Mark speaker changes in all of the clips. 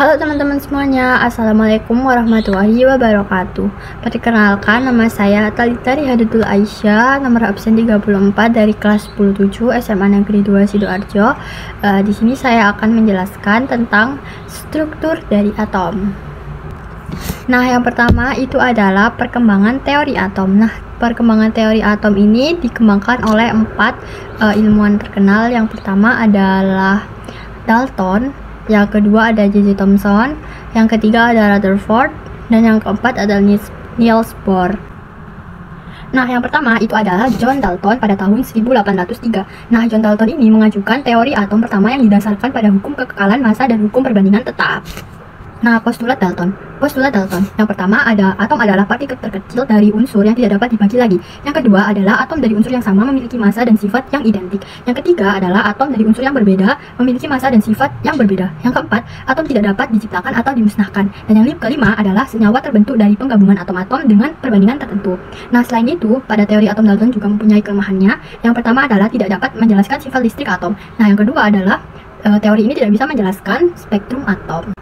Speaker 1: Halo teman-teman semuanya, Assalamualaikum warahmatullahi wabarakatuh. Perkenalkan, nama saya Talita Rihadutul Aisyah, nomor absen 34 dari kelas 107 SMA Negeri 2 Sidoarjo. Di sini saya akan menjelaskan tentang struktur dari atom. Nah, yang pertama itu adalah perkembangan teori atom. Nah, perkembangan teori atom ini dikembangkan oleh 4 ilmuwan terkenal. Yang pertama adalah Dalton, yang kedua ada J.J. Thomson, yang ketiga ada Rutherford, dan yang keempat adalah Niels Bohr. Nah, yang pertama itu adalah John Dalton pada tahun 1803. Nah, John Dalton ini mengajukan teori atom pertama yang didasarkan pada hukum kekekalan massa dan hukum perbandingan tetap. Nah, postulat Dalton. Yang pertama ada atom adalah partikel terkecil dari unsur yang tidak dapat dibagi lagi. Yang kedua adalah atom dari unsur yang sama memiliki massa dan sifat yang identik. Yang ketiga adalah atom dari unsur yang berbeda memiliki massa dan sifat yang berbeda. Yang keempat, atom tidak dapat diciptakan atau dimusnahkan. Dan yang kelima adalah senyawa terbentuk dari penggabungan atom-atom dengan perbandingan tertentu. Nah, selain itu, pada teori atom Dalton juga mempunyai kelemahannya. Yang pertama adalah tidak dapat menjelaskan sifat listrik atom. Nah, yang kedua adalah teori ini tidak bisa menjelaskan spektrum atom.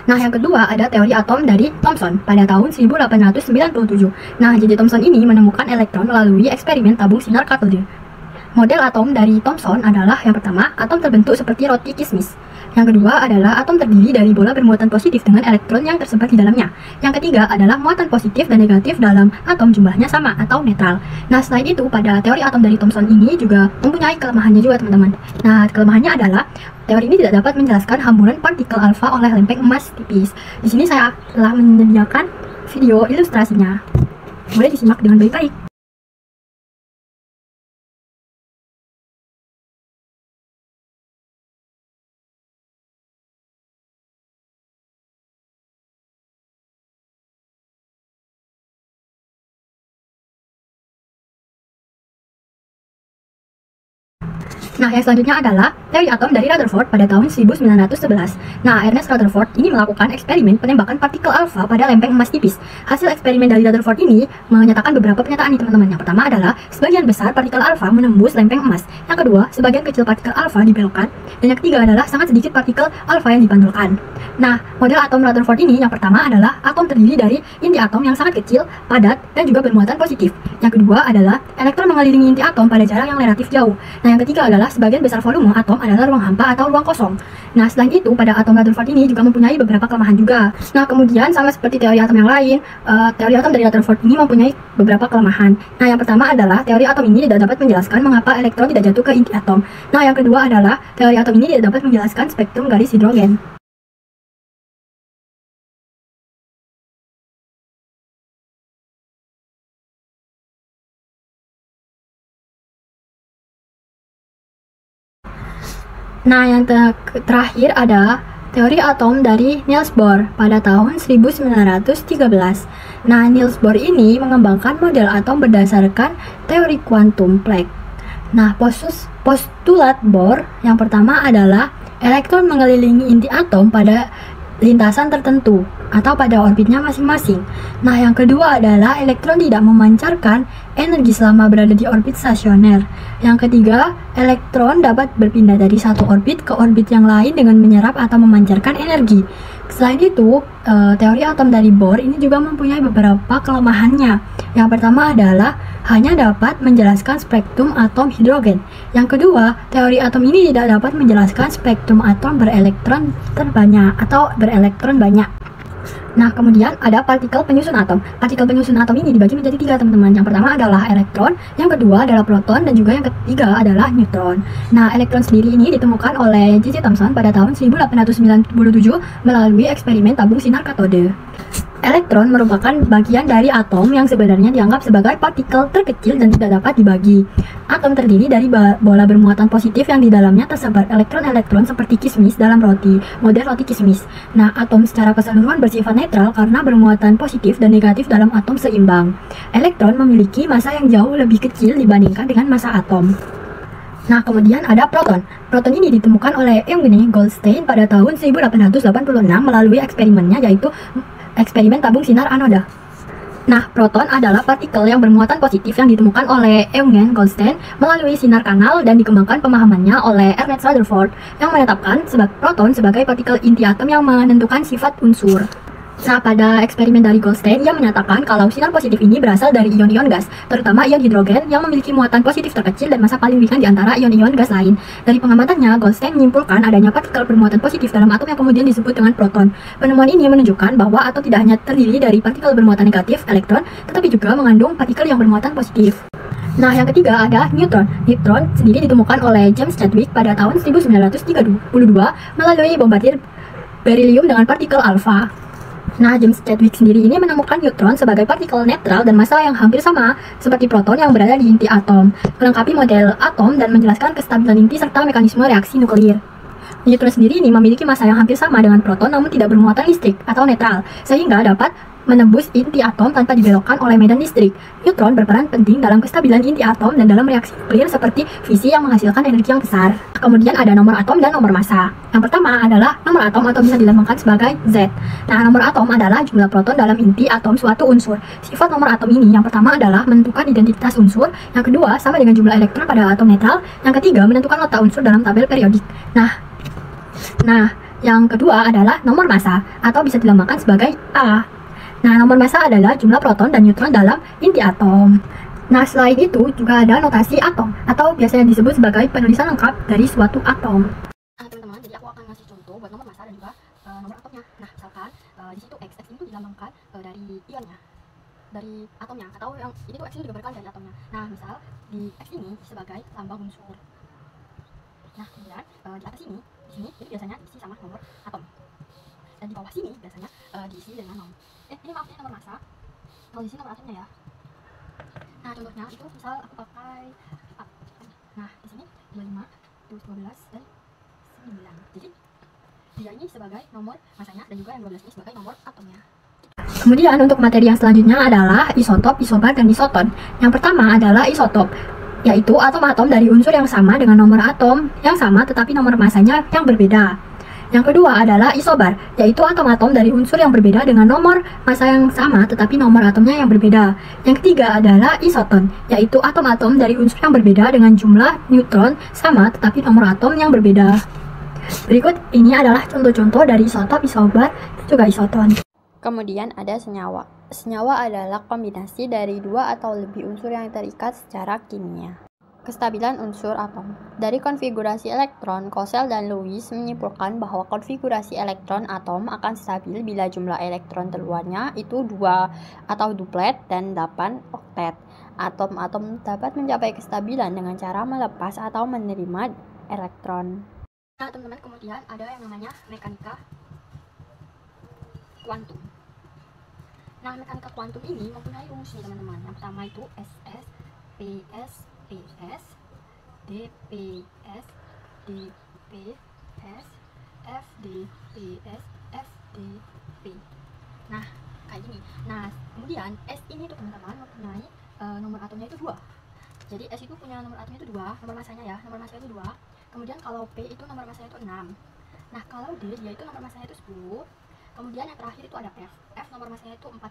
Speaker 1: Nah, yang kedua ada teori atom dari Thomson pada tahun 1897. Nah, J.J. Thomson ini menemukan elektron melalui eksperimen tabung sinar katode. Model atom dari Thomson adalah yang pertama, atom terbentuk seperti roti kismis. Yang kedua adalah atom terdiri dari bola bermuatan positif dengan elektron yang tersebar di dalamnya. Yang ketiga adalah muatan positif dan negatif dalam atom jumlahnya sama atau netral. Nah, selain itu pada teori atom dari Thomson ini juga mempunyai kelemahannya juga, teman-teman. Nah, kelemahannya adalah teori ini tidak dapat menjelaskan hamburan partikel alfa oleh lempeng emas tipis. Di sini saya telah menyediakan video ilustrasinya. Boleh disimak dengan baik-baik. Nah, yang selanjutnya adalah teori atom dari Rutherford pada tahun 1911. Nah, Ernest Rutherford ini melakukan eksperimen penembakan partikel alfa pada lempeng emas tipis. Hasil eksperimen dari Rutherford ini menyatakan beberapa pernyataan nih, teman-teman. Yang pertama adalah sebagian besar partikel alfa menembus lempeng emas. Yang kedua, sebagian kecil partikel alfa dibelokkan. Dan yang ketiga adalah sangat sedikit partikel alfa yang dipantulkan. Nah, model atom Rutherford ini yang pertama adalah atom terdiri dari inti atom yang sangat kecil, padat, dan juga bermuatan positif. Yang kedua adalah elektron mengelilingi inti atom pada jarak yang relatif jauh. Nah, yang ketiga adalah sebagian besar volume atom adalah ruang hampa atau ruang kosong. Nah, selain itu pada atom Rutherford ini juga mempunyai beberapa kelemahan juga. Nah, kemudian sama seperti teori atom yang lain, teori atom dari Rutherford ini mempunyai beberapa kelemahan. Nah, yang pertama adalah teori atom ini tidak dapat menjelaskan mengapa elektron tidak jatuh ke inti atom. Nah, yang kedua adalah teori atom ini tidak dapat menjelaskan spektrum garis hidrogen. Nah, yang terakhir ada teori atom dari Niels Bohr pada tahun 1913. Nah, Niels Bohr ini mengembangkan model atom berdasarkan teori kuantum Planck. Nah, postulat Bohr yang pertama adalah elektron mengelilingi inti atom pada lintasan tertentu atau pada orbitnya masing-masing. Nah, yang kedua adalah elektron tidak memancarkan energi selama berada di orbit stasioner. Yang ketiga, elektron dapat berpindah dari satu orbit ke orbit yang lain dengan menyerap atau memancarkan energi. Selain itu, teori atom dari Bohr ini juga mempunyai beberapa kelemahannya. Yang pertama adalah hanya dapat menjelaskan spektrum atom hidrogen. Yang kedua, teori atom ini tidak dapat menjelaskan spektrum atom berelektron terbanyak atau berelektron banyak. Nah, kemudian ada partikel penyusun atom. Partikel penyusun atom ini dibagi menjadi 3, teman-teman. Yang pertama adalah elektron, yang kedua adalah proton, dan juga yang ketiga adalah neutron. Nah, elektron sendiri ini ditemukan oleh J.J. Thomson pada tahun 1897 melalui eksperimen tabung sinar katode. Elektron merupakan bagian dari atom yang sebenarnya dianggap sebagai partikel terkecil dan tidak dapat dibagi. Atom terdiri dari bola bermuatan positif yang di dalamnya tersebar elektron-elektron seperti kismis dalam roti, model roti kismis. Nah, atom secara keseluruhan bersifat netral karena bermuatan positif dan negatif dalam atom seimbang. Elektron memiliki massa yang jauh lebih kecil dibandingkan dengan massa atom. Nah, kemudian ada proton. Proton ini ditemukan oleh Eugene Goldstein pada tahun 1886 melalui eksperimennya, yaitu eksperimen tabung sinar anoda. Nah, proton adalah partikel yang bermuatan positif yang ditemukan oleh Eugen Goldstein melalui sinar kanal dan dikembangkan pemahamannya oleh Ernest Rutherford yang menetapkan proton sebagai partikel inti atom yang menentukan sifat unsur. Nah, pada eksperimen dari Goldstein, ia menyatakan kalau sinar positif ini berasal dari ion-ion gas, terutama ion hidrogen yang memiliki muatan positif terkecil dan massa paling ringan di antara ion-ion gas lain. Dari pengamatannya, Goldstein menyimpulkan adanya partikel bermuatan positif dalam atom yang kemudian disebut dengan proton. Penemuan ini menunjukkan bahwa atom tidak hanya terdiri dari partikel bermuatan negatif, elektron, tetapi juga mengandung partikel yang bermuatan positif. Nah, yang ketiga ada neutron. Neutron sendiri ditemukan oleh James Chadwick pada tahun 1932 melalui bombardir berilium dengan partikel alfa. Nah, James Chadwick sendiri ini menemukan neutron sebagai partikel netral dan massa yang hampir sama seperti proton yang berada di inti atom, melengkapi model atom dan menjelaskan kestabilan inti serta mekanisme reaksi nuklir. Neutron sendiri ini memiliki massa yang hampir sama dengan proton namun tidak bermuatan listrik atau netral, sehingga dapat menembus inti atom tanpa dibelokkan oleh medan listrik. Neutron berperan penting dalam kestabilan inti atom dan dalam reaksi nuklir seperti fisi yang menghasilkan energi yang besar. Kemudian ada nomor atom dan nomor massa. Yang pertama adalah nomor atom atau bisa dilambangkan sebagai Z. Nah, nomor atom adalah jumlah proton dalam inti atom suatu unsur. Sifat nomor atom ini yang pertama adalah menentukan identitas unsur, yang kedua sama dengan jumlah elektron pada atom netral, yang ketiga menentukan letak unsur dalam tabel periodik. Nah, yang kedua adalah nomor massa atau bisa dilambangkan sebagai A. Nah, nomor massa adalah jumlah proton dan neutron dalam inti atom. Nah, selain itu juga ada notasi atom atau biasanya disebut sebagai penulisan lengkap dari suatu atom. Nah, teman-teman, jadi aku akan ngasih contoh buat nomor massa dan juga nomor atomnya. Nah, misalkan di situ X itu dilambangkan dari ionnya, dari atomnya, atau yang ini tuh X itu digambarkan dari atomnya. Nah, misal di X ini sebagai lambang unsur. Nah, kemudian di atas ini, di sini itu biasanya diisi sama nomor atom. Dan di bawah sini biasanya diisi dengan nomor. Ini maksudnya nomor massa. Kalau di sini nomor atomnya ya. Nah, contohnya itu misal aku pakai 4. Nah, di sini 25, terus 12 dan 9. Jadi 3 ini sebagai nomor massanya dan juga yang 12 ini sebagai nomor atomnya. Kemudian untuk materi yang selanjutnya adalah isotop, isobar, dan isoton. Yang pertama adalah isotop, yaitu atom-atom dari unsur yang sama dengan nomor atom yang sama tetapi nomor massanya yang berbeda. Yang kedua adalah isobar, yaitu atom-atom dari unsur yang berbeda dengan nomor massa yang sama tetapi nomor atomnya yang berbeda. Yang ketiga adalah isoton, yaitu atom-atom dari unsur yang berbeda dengan jumlah neutron sama tetapi nomor atom yang berbeda. Berikut ini adalah contoh-contoh dari isotop, isobar, dan juga isoton.
Speaker 2: Kemudian ada senyawa. Senyawa adalah kombinasi dari dua atau lebih unsur yang terikat secara kimia. Kestabilan unsur atom. Dari konfigurasi elektron, Cosell dan Lewis menyimpulkan bahwa konfigurasi elektron atom akan stabil bila jumlah elektron terluarnya itu 2 atau duplet dan 8 oktet. Atom-atom dapat mencapai kestabilan dengan cara melepas atau menerima elektron.
Speaker 1: Nah, teman-teman, kemudian ada yang namanya mekanika kuantum. Nah, mekanika kuantum ini mempunyai rumus nih, teman-teman. Yang pertama itu SS, PS, PS, DPS, DPS, FDPS, FDP. Nah, kayak gini. Nah, kemudian S ini tuh teman-teman mempunyai nomor atomnya itu 2. Jadi S itu punya nomor atomnya itu 2, nomor massanya ya, nomor massanya itu 2. Kemudian kalau P itu nomor massanya itu 6. Nah, kalau D dia itu nomor massanya itu 10. Kemudian yang terakhir itu ada F. F nomor massanya itu 14.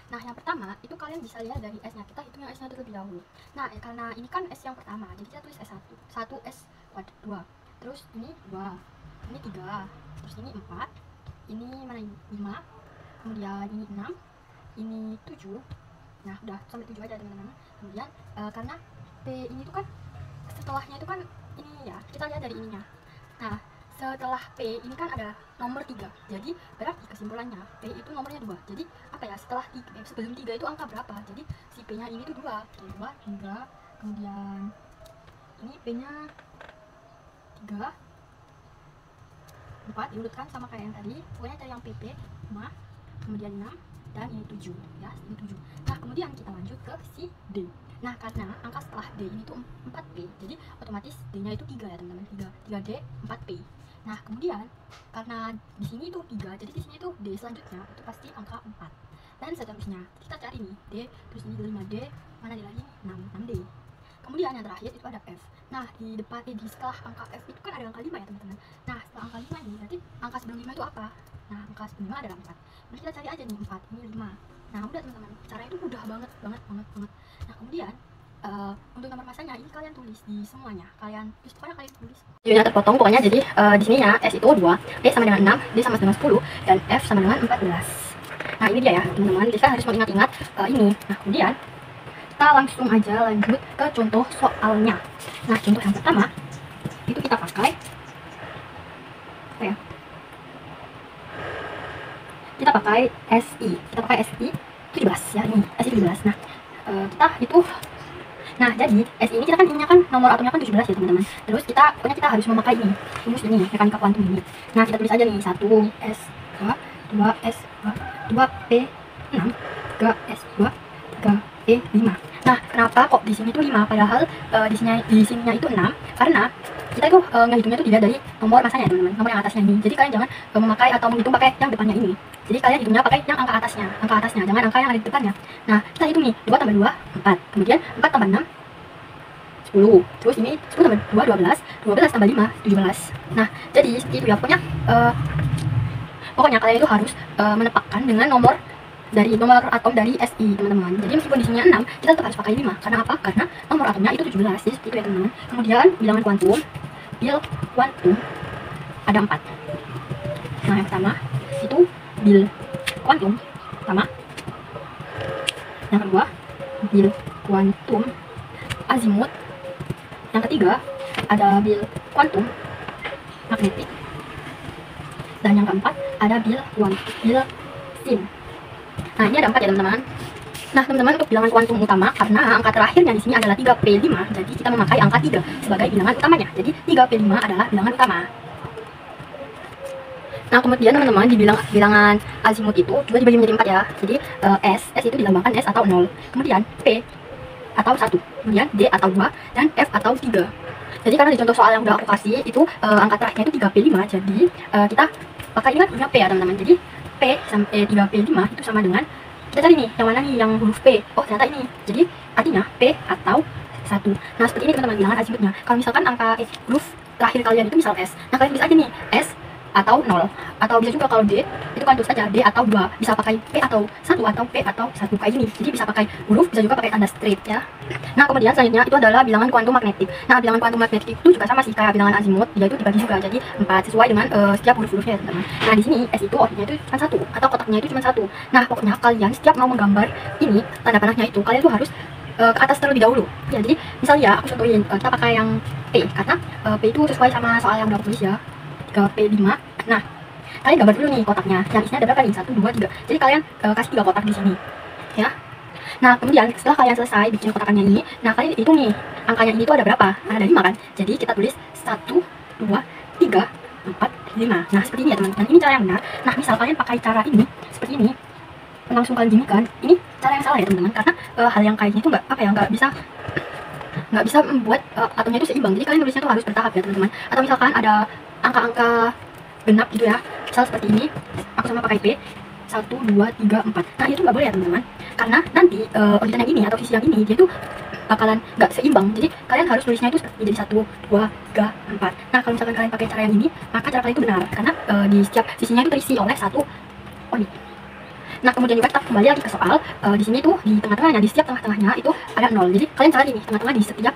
Speaker 1: Nah, yang pertama itu kalian bisa lihat dari S-nya. Kita hitung yang S-nya terlebih dahulu. Nah, karena ini kan S yang pertama, jadi kita tulis S1. 1 S 2. Terus ini 2. Ini 3. Terus ini 4. Ini mana ini? 5. Kemudian ini 6. Ini 7. Nah, udah sampai 7 aja, teman-teman. Kemudian karena P ini tuh kan setelahnya itu kan ini ya. Kita lihat dari ininya. Nah, setelah P ini kan ada nomor 3. Jadi berarti kesimpulannya P itu nomornya 2. Jadi apa ya, setelah 3, sebelum 3 itu angka berapa? Jadi si P nya ini tuh 2. 2, 3. Kemudian ini P nya 3, 4 diurutkan sama kayak yang tadi. Pokoknya cari yang PP 5, kemudian 6, dan ini 7 ya, ini 7. Nah, kemudian kita lanjut ke si D. Nah, karena angka setelah D ini tuh 4P, jadi otomatis D nya itu 3 ya, teman-teman. 3D 4P. Nah, kemudian karena di sini itu 3, jadi di sini itu D selanjutnya itu pasti angka 4. Dan seterusnya. Kita cari nih D, terus ini 5D, mana D lagi? 6D. Kemudian yang terakhir itu ada F. Nah, di depan di setelah angka F itu kan ada angka 5 ya, teman-teman. Nah, setelah angka 5 ini berarti angka sebelum 5 itu apa? Nah, angka sebelum 5 adalah 4. Nah, kita cari aja nih 4, ini 5. Nah udah teman-teman, cara itu mudah banget. Nah kemudian untuk nomor masanya ini kalian tulis di semuanya, pokoknya kalian tulis videonya terpotong pokoknya. Jadi di sini ya S itu 2, P sama dengan 6, D sama dengan 10, dan F sama dengan 14. Nah ini dia ya teman-teman, jadi kan harus mengingat-ingat ini. Nah kemudian kita langsung aja lanjut ke contoh soalnya. Nah contoh yang pertama itu kita pakai apa ya, kita pakai SI 17 ya, ini SI 17. Nah kita itu, nah jadi SI ini kita kan ininya kan nomor atomnya kan 17 ya teman-teman. Terus pokoknya kita harus memakai ini rumus ini, mekanika kuantum ini. Nah kita tulis aja nih 1 SH, 2 SH, 2 P6, 3 S2, 3 E5. Nah kenapa kok di sini tuh 5 padahal di sininya itu 6? Karena kita itu ngehitungnya itu dilihat dari nomor masanya teman-teman, nomor yang atasnya ini. Jadi kalian jangan memakai atau menghitung pakai yang depannya ini. Jadi kalian hitungnya pakai yang angka atasnya, jangan angka yang ada di depannya. Nah kita hitung nih, 2 tambah 2 4, kemudian 4 tambah 6 10, terus ini 10 tambah 2 12, 12 tambah 5 17. Nah jadi seperti itu ya, pokoknya kalian itu harus menepakkan dengan nomor atom dari SI teman-teman. Jadi meskipun di sini 6, kita tetap harus pakai 5. Karena apa? Karena nomor atomnya itu 17. Jadi seperti itu ya teman-teman. Kemudian bilangan kuantum ada 4. Nah yang pertama itu bil kuantum pertama, yang kedua bil kuantum azimut, yang ketiga ada bil kuantum magnetik, dan yang keempat ada bil sin. Nah ini ada 4 ya teman-teman. Nah teman-teman, untuk bilangan kuantum utama, karena angka terakhirnya di sini adalah 3P5, jadi kita memakai angka 3 sebagai bilangan utamanya. Jadi 3P5 adalah bilangan utama. Nah kemudian teman-teman, di bilangan azimut itu juga dibagi menjadi 4 ya. Jadi S itu dilambangkan S atau 0, kemudian P atau 1, kemudian D atau 2, dan F atau 3. Jadi karena di contoh soal yang udah aku kasih itu angka terakhirnya itu 3P5, jadi kita pakai ini kan hurufnya P ya teman-teman. Jadi P sampai 3P5 itu sama dengan, kita cari nih yang mana nih yang huruf P. Oh ternyata ini, jadi artinya P atau 1. Nah seperti ini teman-teman bilangan azimutnya. Kalau misalkan angka huruf terakhir kalian itu misal S, nah kalian bisa aja nih S atau 0, atau bisa juga kalau D itu kan tulis aja D atau 2, bisa pakai P atau 1 atau P atau 1 kayak gini. Jadi bisa pakai huruf, bisa juga pakai tanda straight ya. Nah kemudian selanjutnya itu adalah bilangan kuantum magnetik. Nah bilangan kuantum magnetik itu juga sama sih kayak bilangan azimut, dia itu dibagi juga jadi 4 sesuai dengan setiap huruf-hurufnya ya teman-teman. Nah di sini S itu orbitnya itu cuma 1 atau kotaknya itu cuma 1. Nah pokoknya kalian setiap mau menggambar ini tanda panahnya itu kalian tuh harus ke atas terlebih dahulu. Ya, jadi misalnya aku contohin, kita pakai yang P karena P itu sesuai sama soal yang udah aku tulis ya, 3P5. Nah kalian gambar dulu nih kotaknya, yang isinya ada berapa nih, 1, 2, 3. Jadi kalian kasih 3 kotak di sini ya. Nah kemudian setelah kalian selesai bikin kotakannya ini, nah kalian hitung nih angkanya ini tuh ada berapa. Nah ada 5 kan, jadi kita tulis 1, 2, 3, 4, 5. Nah seperti ini ya teman-teman, ini cara yang benar. Nah misal kalian pakai cara ini seperti ini, langsung kalian gini kan, ini cara yang salah ya teman-teman. Karena hal yang kayak gini tuh nggak bisa membuat atomnya itu seimbang. Jadi kalian nulisnya tuh harus bertahap ya teman-teman. Atau misalkan ada angka-angka genap gitu ya, misal seperti ini, aku sama pakai P 1, 2, 3, 4. Nah itu nggak boleh ya teman-teman, karena nanti orbitan yang ini atau sisi yang ini dia tuh bakalan nggak seimbang. Jadi kalian harus nulisnya itu seperti jadi 1, 2, 3, 4. Nah kalau misalkan kalian pakai cara yang ini, maka cara kalian itu benar, karena di setiap sisinya itu terisi oleh 1 orbit. Nah kemudian juga kita kembali lagi ke soal, di sini tuh di tengah-tengahnya, di setiap tengah-tengahnya itu ada 0. Jadi kalian cari nih tengah-tengah di setiap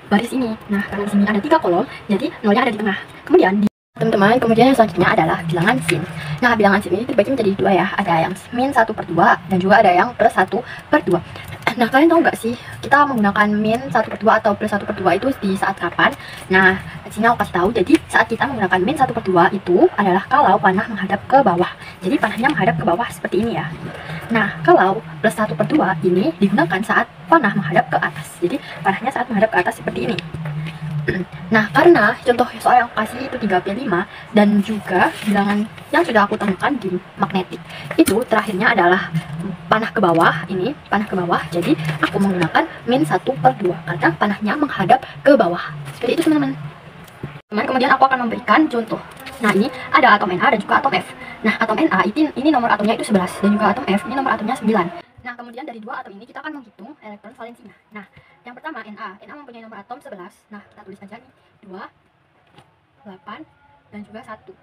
Speaker 1: baris ini. Nah karena di sini ada 3 kolom, jadi 0-nya ada di tengah. Kemudian teman-teman, kemudian yang selanjutnya adalah bilangan sin. Nah bilangan sin ini dibagi menjadi 2 ya, ada yang min 1/2 dan juga ada yang plus 1/2. Nah kalian tahu nggak sih kita menggunakan min 1/2 atau plus 1/2 itu di saat kapan? Nah di sini aku kasih tahu, jadi saat kita menggunakan min 1/2 itu adalah kalau panah menghadap ke bawah. Jadi panahnya menghadap ke bawah seperti ini ya. Nah kalau plus 1/2 ini digunakan saat panah menghadap ke atas. Jadi panahnya saat menghadap ke atas seperti ini. Nah karena contoh soal yang kasih itu 3P5 dan juga bilangan yang sudah aku temukan di magnetik itu terakhirnya adalah panah ke bawah, ini panah ke bawah, jadi aku menggunakan min 1/2 karena panahnya menghadap ke bawah seperti itu teman-teman. Kemudian aku akan memberikan contoh. Nah ini ada atom Na dan juga atom F. Nah atom Na ini nomor atomnya itu 11 dan juga atom F ini nomor atomnya 9. Nah kemudian dari 2 atom ini kita akan menghitung elektron valensinya. Nah yang pertama Na mempunyai nomor atom 11. Nah kita tulis aja nih 2, 8, dan juga 1.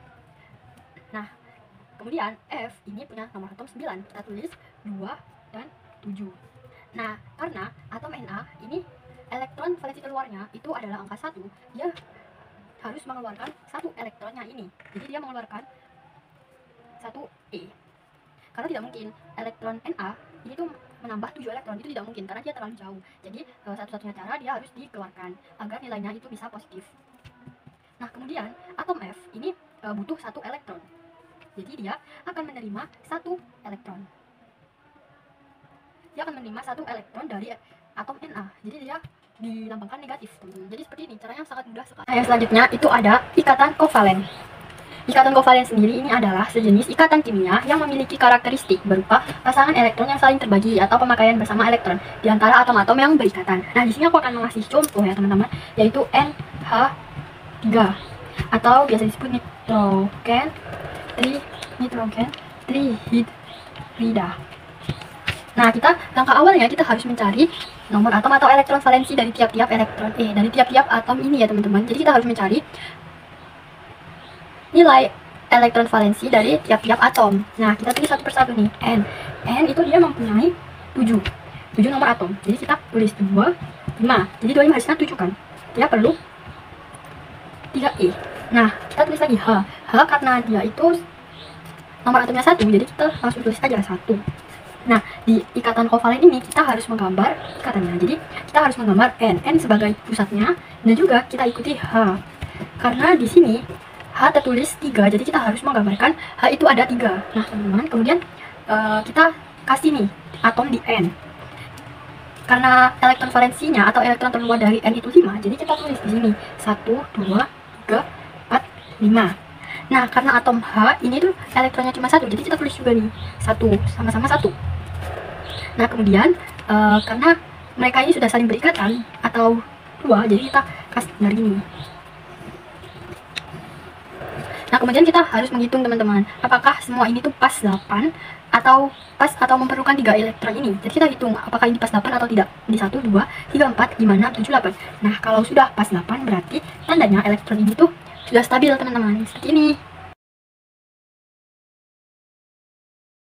Speaker 1: Nah Kemudian F ini punya nomor atom 9, kita tulis 2 dan 7. Nah, karena atom Na ini elektron valensi keluarnya itu adalah angka 1, dia harus mengeluarkan 1 elektronnya ini. Jadi dia mengeluarkan 1E. Karena tidak mungkin elektron Na ini tuh menambah 7 elektron, itu tidak mungkin karena dia terlalu jauh. Jadi satu-satunya cara dia harus dikeluarkan agar nilainya itu bisa positif. Nah, kemudian atom F ini butuh 1 elektron. Jadi dia akan menerima 1 elektron. Dia akan menerima 1 elektron dari atom Na. Jadi dia dilambangkan negatif. Jadi seperti ini, caranya sangat mudah sekali. Nah, yang selanjutnya itu ada ikatan kovalen. Ikatan kovalen sendiri ini adalah sejenis ikatan kimia yang memiliki karakteristik berupa pasangan elektron yang saling terbagi atau pemakaian bersama elektron di antara atom-atom yang berikatan. Nah, di sini aku akan mengasih contoh ya teman-teman, yaitu NH3 atau biasa disebut nitrogen trihidrida. Nah, langkah awalnya kita harus mencari nomor atom atau elektron valensi dari tiap-tiap elektron dari tiap-tiap atom ini ya teman-teman. Jadi kita harus mencari nilai elektron valensi dari tiap-tiap atom. Nah, kita tulis satu persatu nih. N itu dia mempunyai 7 nomor atom. Jadi kita tulis 2, 5. Jadi 25 hasilnya 7 kan. Dia perlu 3E. Nah, kita tulis lagi H karena dia itu nomor atomnya 1, jadi kita langsung tulis aja 1. Nah, di ikatan kovalen ini kita harus menggambar ikatannya. Jadi kita harus menggambar N sebagai pusatnya dan juga kita ikuti H. Karena di sini H tertulis 3, jadi kita harus menggambarkan H itu ada 3. Nah, teman-teman, kemudian kita kasih nih atom di N. Karena elektron valensinya atau elektron terluar dari N itu 5, jadi kita tulis di sini 1, 2, 3, 4, 5. Nah, karena atom H ini tuh elektronnya cuma 1, jadi kita tulis juga nih 1, sama-sama 1. Nah, kemudian karena mereka ini sudah saling berikatan atau 2, jadi kita kasih dari ini. Nah, kemudian kita harus menghitung teman-teman, apakah semua ini tuh pas 8 atau memerlukan 3 elektron ini. Jadi kita hitung apakah ini pas 8 atau tidak. Ini 1, 2, 3, 4, 5, 6, 7, 8. Nah, kalau sudah pas 8 berarti tandanya elektron ini tuh sudah stabil teman-teman. Seperti ini.